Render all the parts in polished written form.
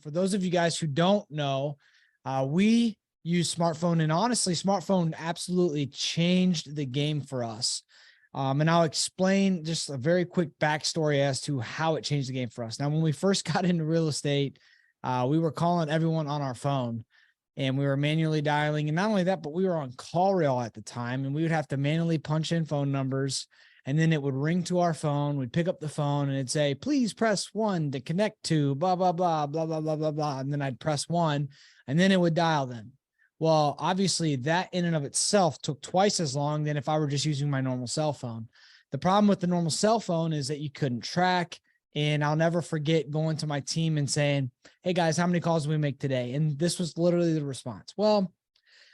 For those of you guys who don't know, we use smartphone, and honestly, smartphone absolutely changed the game for us. And I'll explain just a very quick backstory as to how it changed the game for us. Now, when we first got into real estate, we were calling everyone on our phone, and we were manually dialing. And not only that, but we were on CallRail at the time, and we would have to manually punch in phone numbers, and then it would ring to our phone. We'd pick up the phone and it'd say, please press 1 to connect to blah, blah, blah, blah, blah, blah, blah, blah. And then I'd press 1 and then it would dial them. Well, obviously that in and of itself took twice as long than if I were just using my normal cell phone. The problem with the normal cell phone is that you couldn't track. And I'll never forget going to my team and saying, hey guys, how many calls did we make today? And this was literally the response. Well,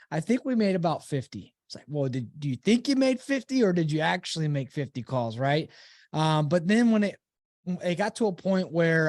I think we made about 50. It's like, well, do you think you made 50 or did you actually make 50 calls? Right. But then when it got to a point where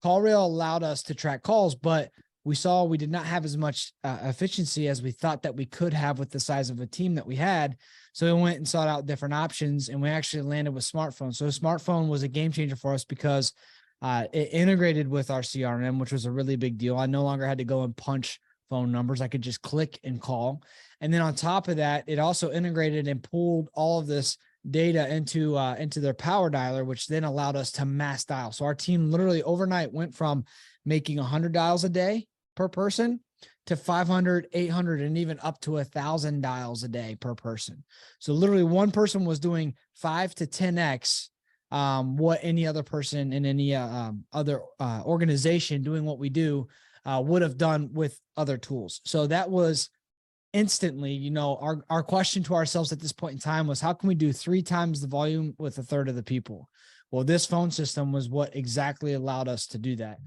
CallRail allowed us to track calls, but we saw we did not have as much efficiency as we thought that we could have with the size of a team that we had. So we went and sought out different options, and we actually landed with smartphone. So smartphone was a game changer for us because it integrated with our CRM, which was a really big deal. I no longer had to go and punch phone numbers. I could just click and call. And then on top of that, it also integrated and pulled all of this data into their power dialer, which then allowed us to mass dial. So our team literally overnight went from making 100 dials a day per person to 500, 800, and even up to 1,000 dials a day per person. So literally one person was doing 5 to 10x what any other person in any other organization doing what we do would have done with other tools. So that was instantly, you know, our question to ourselves at this point in time was, how can we do 3 times the volume with a third of the people? Well, this phone system was what exactly allowed us to do that.